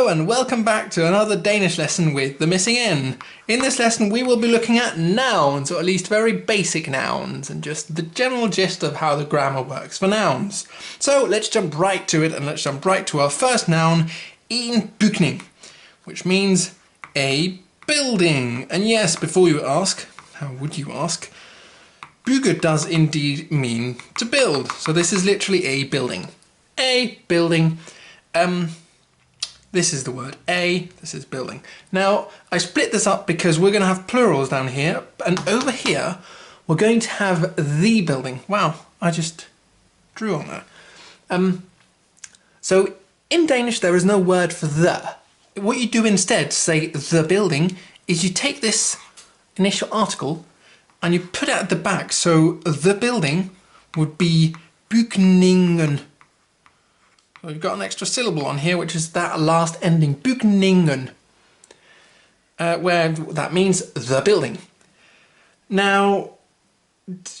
Hello and welcome back to another Danish lesson with the missing N. In this lesson we will be looking at nouns, or at least very basic nouns, and just the general gist of how the grammar works for nouns. So let's jump right to it, and let's jump right to our first noun, en bygning, which means a building. And yes, before you ask, how would you ask? Bygge does indeed mean to build. So this is literally a building. A building. This is the word a, this is building. Now, I split this up because we're going to have plurals down here, and over here, we're going to have the building. Wow, I just drew on that. So, in Danish, there is no word for the. What you do instead to say the building is you take this initial article and you put it at the back. So, the building would be bygningen. So we've got an extra syllable on here, which is that last ending, bygningen, where that means the building. Now,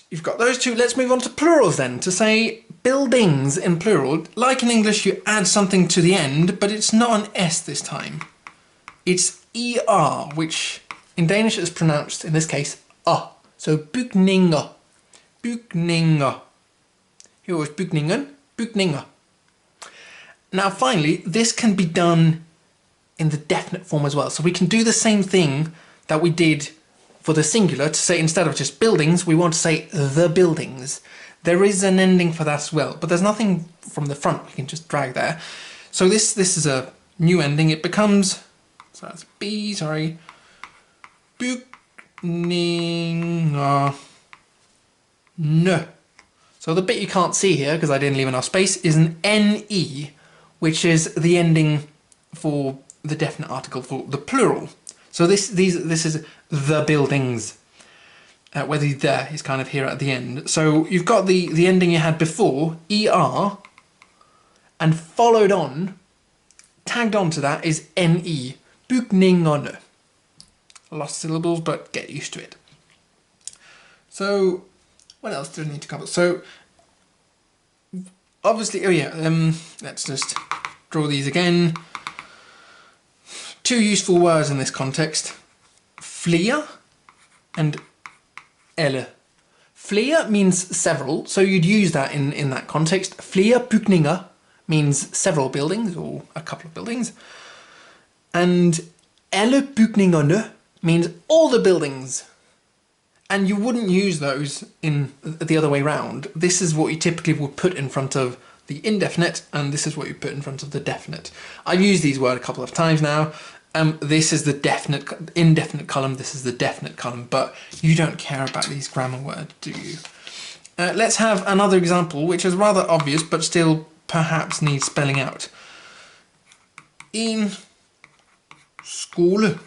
you've got those two. Let's move on to plurals then. To say buildings in plural, like in English, you add something to the end, but it's not an S this time. It's ER, which in Danish is pronounced, in this case, A. So bygninger, bygninger. Here was bygningen, bygninger. Now finally, this can be done in the definite form as well. So we can do the same thing that we did for the singular to say, instead of just buildings, we want to say the buildings. There is an ending for that as well, but there's nothing from the front. We can just drag there. So this is a new ending. It becomes, so that's B, sorry, bygninger. No. So the bit you can't see here, because I didn't leave enough space, is an NE, which is the ending for the definite article for the plural. So this is the buildings, where the is kind of here at the end. So you've got the ending you had before, ER, and followed on, tagged on to that is NE, bygningerne. Lost syllables, but get used to it. So what else do I need to cover? So obviously, oh yeah, let's just draw these again. Two useful words in this context, flere and elle. Flere means several, so you'd use that in that context. Flere bygninger means several buildings, or a couple of buildings. And alle bygningerne means all the buildings. And you wouldn't use those in the other way round. This is what you typically would put in front of the indefinite, and this is what you put in front of the definite. I've used these words a couple of times now. This is the indefinite column, this is the definite column, but you don't care about these grammar words, do you? Let's have another example, which is rather obvious, but still perhaps needs spelling out. En skole.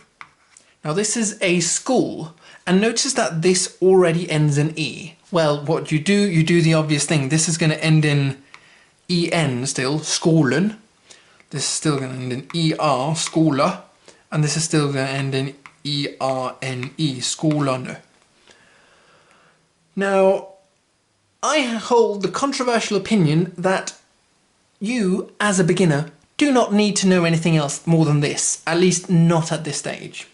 Now this is a school. And notice that this already ends in E. Well, what you do the obvious thing. This is going to end in EN still, skolen. This is still going to end in ER, skola. And this is still going to end in ERNE, skolerne. Now, I hold the controversial opinion that you, as a beginner, do not need to know anything else more than this. At least not at this stage.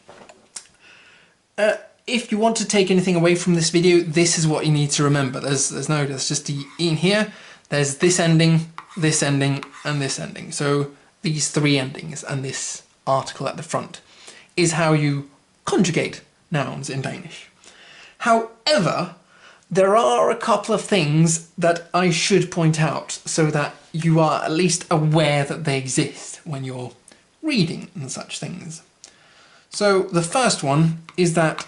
If you want to take anything away from this video, this is what you need to remember. There's just the in here. There's this ending, and this ending. So these three endings and this article at the front is how you conjugate nouns in Danish. However, there are a couple of things that I should point out so that you are at least aware that they exist when you're reading and such things. So the first one is that,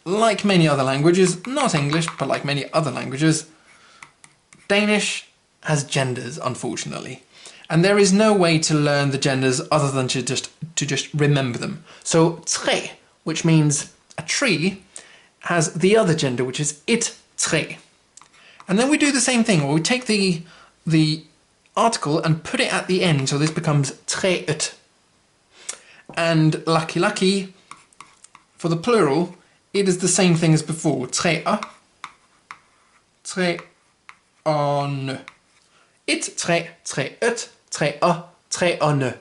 like many other languages, not English, but like many other languages, Danish has genders, unfortunately. And there is no way to learn the genders other than to just remember them. So træ, which means a tree, has the other gender, which is et træ. And then we do the same thing, where we take the article and put it at the end, so this becomes træet. And lucky, for the plural, it is the same thing as before. Træer, træerne. Et træ, træet, træer, træerne.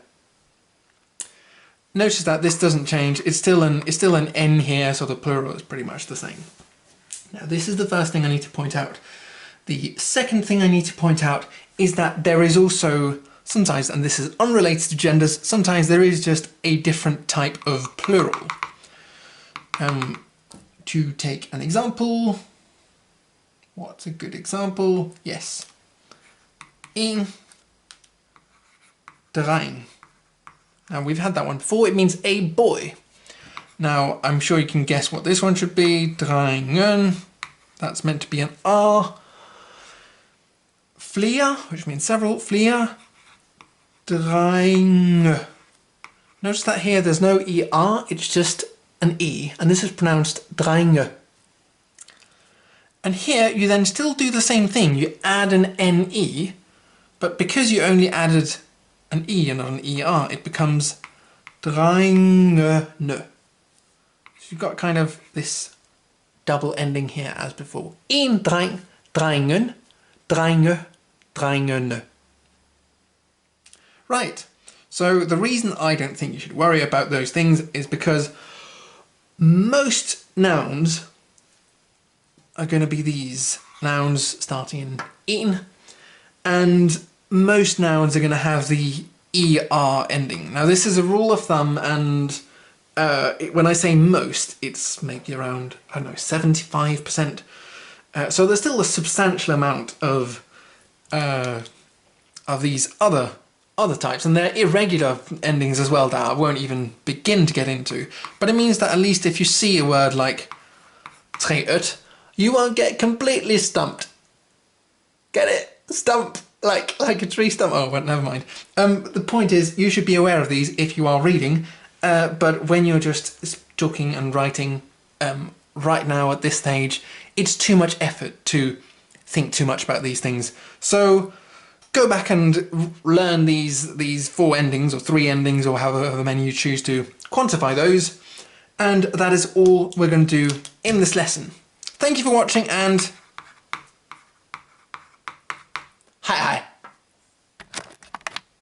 notice that this doesn't change. It's still an N here, so the plural is pretty much the same. Now, this is the first thing I need to point out. The second thing I need to point out is that there is also sometimes, and this is unrelated to genders, sometimes there is just a different type of plural. To take an example, what's a good example? Yes. In drein. Now, we've had that one before. It means a boy. Now, I'm sure you can guess what this one should be. Dreingen. That's meant to be an R. Flia, which means several. Flia. Drein. Notice that here there's no ER, it's just an E. And this is pronounced dreinge. And here you then still do the same thing. You add an NE, but because you only added an E and not an ER, it becomes dreingene. So you've got kind of this double ending here as before. In drein, dreingen, dreinge, dreingene. Right, so the reason I don't think you should worry about those things is because most nouns are going to be these nouns starting in, and most nouns are going to have the ER ending. Now this is a rule of thumb, and when I say most, it's maybe around, I don't know, 75%. So there's still a substantial amount of these other types, and they're irregular endings as well that I won't even begin to get into. But it means that at least if you see a word like treut, you won't get completely stumped. Get it? Stump. Like a tree stump. Oh, well, never mind. The point is, you should be aware of these if you are reading, but when you're just talking and writing right now at this stage, it's too much effort to think too much about these things. So go back and learn these 4 endings or 3 endings or however many you choose to quantify those. And that is all we're going to do in this lesson. Thank you for watching, and hi.